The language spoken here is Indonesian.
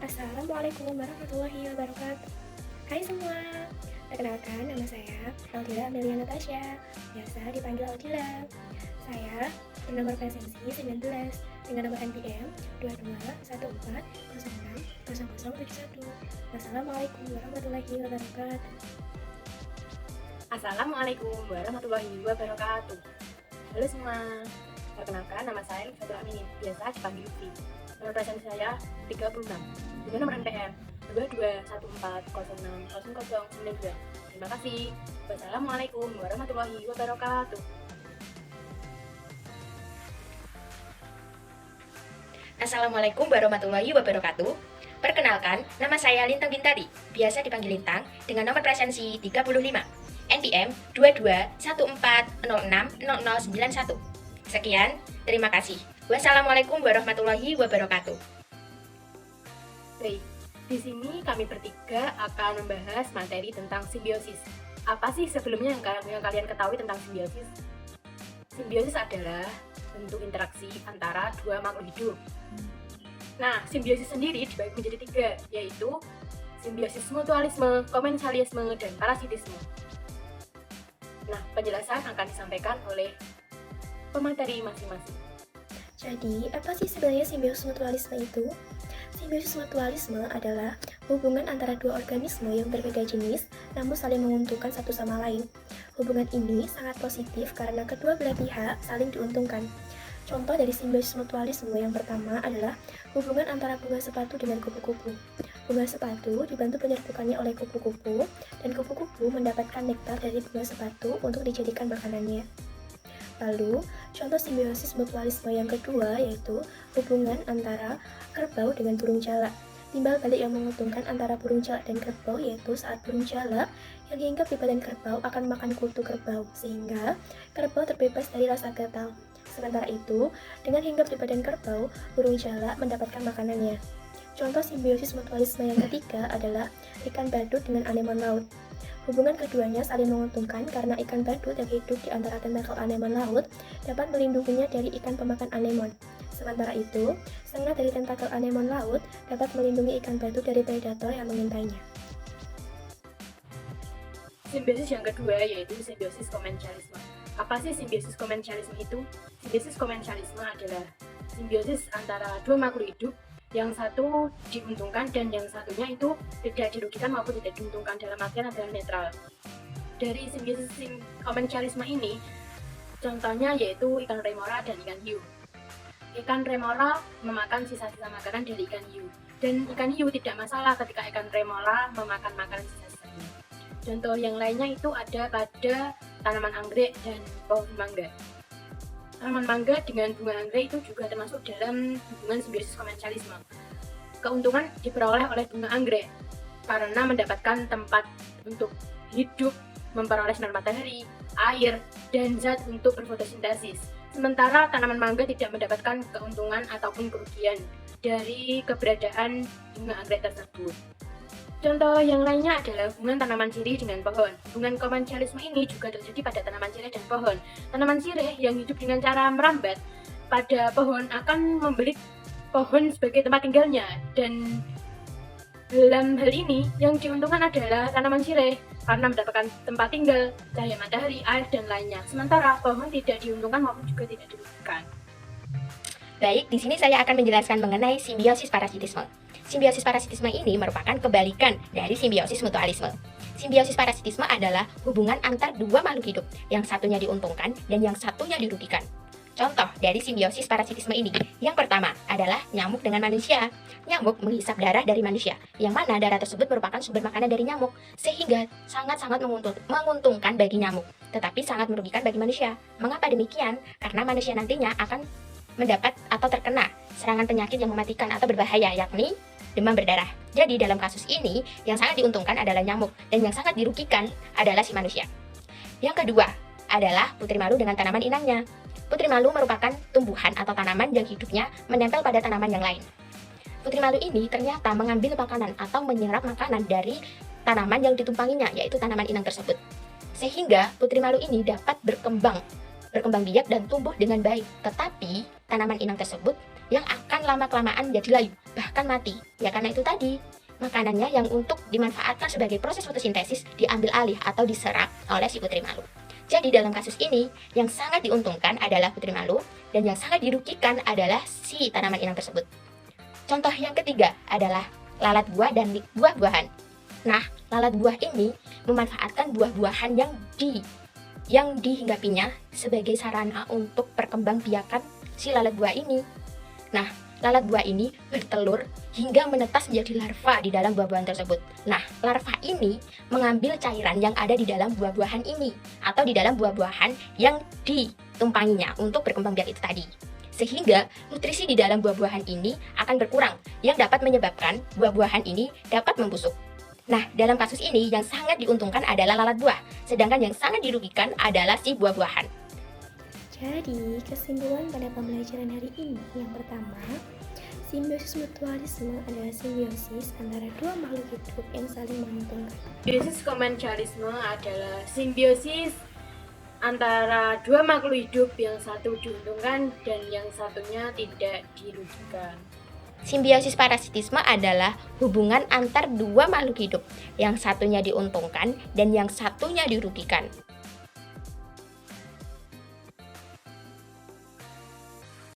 Assalamualaikum warahmatullahi wabarakatuh. Hai semua, perkenalkan nama saya Aldila Amelia Natasha, biasa dipanggil Aldila. Saya bernomor presensi 19 dengan nomor NPM 2214060071. Wassalamualaikum warahmatullahi wabarakatuh. Assalamualaikum warahmatullahi wabarakatuh. Halo semua, perkenalkan nama saya Fatul Aminin, biasa dipanggil Lutfi. Nomor presensi saya 36 dengan nomor NPM 2214060092. Terima kasih. Wassalamualaikum warahmatullahi wabarakatuh. Assalamualaikum warahmatullahi wabarakatuh. Perkenalkan, nama saya Lintang Bintari, biasa dipanggil Lintang, dengan nomor presensi 35, NPM 2214060091. Sekian, terima kasih. Wassalamualaikum warahmatullahi wabarakatuh. Baik, di sini kami bertiga akan membahas materi tentang simbiosis. Apa sih sebelumnya yang kalian ketahui tentang simbiosis? Simbiosis adalah bentuk interaksi antara dua makhluk hidup. Nah, simbiosis sendiri dibagi menjadi tiga, yaitu simbiosis mutualisme, komensaliasme, dan parasitisme. Nah, penjelasan akan disampaikan oleh pemateri masing-masing. Jadi, apa sih sebenarnya simbiosis mutualisme itu? Simbiosis mutualisme adalah hubungan antara dua organisme yang berbeda jenis namun saling menguntungkan satu sama lain. Hubungan ini sangat positif karena kedua belah pihak saling diuntungkan. Contoh dari simbiosis mutualisme yang pertama adalah hubungan antara bunga sepatu dengan kupu-kupu. Bunga sepatu dibantu penyerbukannya oleh kupu-kupu dan kupu-kupu mendapatkan nektar dari bunga sepatu untuk dijadikan makanannya. Lalu, contoh simbiosis mutualisme yang kedua yaitu hubungan antara kerbau dengan burung jalak. Timbal balik yang menguntungkan antara burung jalak dan kerbau yaitu saat burung jalak yang hinggap di badan kerbau akan makan kutu kerbau, sehingga kerbau terbebas dari rasa gatal. Sementara itu, dengan hinggap di badan kerbau, burung jalak mendapatkan makanannya. Contoh simbiosis mutualisme yang ketiga adalah ikan badut dengan anemon laut. Hubungan keduanya saling menguntungkan karena ikan badut yang hidup di antara tentakel anemon laut dapat melindunginya dari ikan pemakan anemon. Sementara itu, setengah dari tentakel anemon laut dapat melindungi ikan badut dari predator yang mengintainya. Simbiosis yang kedua yaitu simbiosis komensalisme. Apa sih simbiosis komensalisme itu? Simbiosis komensalisme adalah simbiosis antara dua makhluk hidup, yang satu diuntungkan dan yang satunya itu tidak dirugikan maupun tidak diuntungkan, dalam artian adalah netral. Dari simbiosis komensalisme ini, contohnya yaitu ikan remora dan ikan hiu. Ikan remora memakan sisa-sisa makanan dari ikan hiu, dan ikan hiu tidak masalah ketika ikan remora memakan makanan sisa-sisanya. Contoh yang lainnya itu ada pada tanaman anggrek dan pohon mangga. Tanaman mangga dengan bunga anggrek itu juga termasuk dalam hubungan simbiosis komensalisme. Keuntungan diperoleh oleh bunga anggrek karena mendapatkan tempat untuk hidup, memperoleh sinar matahari, air, dan zat untuk berfotosintesis. Sementara tanaman mangga tidak mendapatkan keuntungan ataupun kerugian dari keberadaan bunga anggrek tersebut. Contoh yang lainnya adalah hubungan tanaman sirih dengan pohon. Hubungan komensalisme ini juga terjadi pada tanaman sirih dan pohon. Tanaman sirih yang hidup dengan cara merambat pada pohon akan membeli pohon sebagai tempat tinggalnya, dan dalam hal ini yang diuntungkan adalah tanaman sirih karena mendapatkan tempat tinggal, cahaya matahari, air, dan lainnya. Sementara pohon tidak diuntungkan maupun juga tidak dirugikan. Baik, di sini saya akan menjelaskan mengenai simbiosis parasitisme. Simbiosis parasitisme ini merupakan kebalikan dari simbiosis mutualisme. Simbiosis parasitisme adalah hubungan antar dua makhluk hidup, yang satunya diuntungkan dan yang satunya dirugikan. Contoh dari simbiosis parasitisme ini, yang pertama adalah nyamuk dengan manusia. Nyamuk menghisap darah dari manusia, yang mana darah tersebut merupakan sumber makanan dari nyamuk, sehingga sangat-sangat menguntungkan bagi nyamuk, tetapi sangat merugikan bagi manusia. Mengapa demikian? Karena manusia nantinya akan mendapat atau terkena serangan penyakit yang mematikan atau berbahaya, yakni demam berdarah. Jadi dalam kasus ini, yang sangat diuntungkan adalah nyamuk, dan yang sangat dirugikan adalah si manusia. Yang kedua adalah putri malu dengan tanaman inangnya. Putri malu merupakan tumbuhan atau tanaman yang hidupnya menempel pada tanaman yang lain. Putri malu ini ternyata mengambil makanan atau menyerap makanan dari tanaman yang ditumpanginya, yaitu tanaman inang tersebut. Sehingga putri malu ini dapat berkembang biak dan tumbuh dengan baik. Tetapi tanaman inang tersebut yang akan lama-kelamaan menjadi layu, bahkan mati. Ya karena itu tadi, makanannya yang untuk dimanfaatkan sebagai proses fotosintesis diambil alih atau diserap oleh si putri malu. Jadi dalam kasus ini, yang sangat diuntungkan adalah putri malu, dan yang sangat dirugikan adalah si tanaman inang tersebut. Contoh yang ketiga adalah lalat buah dan buah-buahan. Nah, lalat buah ini memanfaatkan buah-buahan yang dihinggapinya sebagai sarana untuk perkembangbiakan si lalat buah ini. Nah, lalat buah ini bertelur hingga menetas menjadi larva di dalam buah-buahan tersebut. Nah, larva ini mengambil cairan yang ada di dalam buah-buahan ini atau di dalam buah-buahan yang ditumpanginya untuk berkembang biak itu tadi. Sehingga nutrisi di dalam buah-buahan ini akan berkurang yang dapat menyebabkan buah-buahan ini dapat membusuk. Nah, dalam kasus ini yang sangat diuntungkan adalah lalat buah, sedangkan yang sangat dirugikan adalah si buah-buahan. Jadi, kesimpulan pada pembelajaran hari ini yang pertama, simbiosis mutualisme adalah simbiosis antara dua makhluk hidup yang saling menguntungkan. Simbiosis komensalisme adalah simbiosis antara dua makhluk hidup yang satu diuntungkan dan yang satunya tidak dirugikan. Simbiosis parasitisme adalah hubungan antar dua makhluk hidup, yang satunya diuntungkan dan yang satunya dirugikan.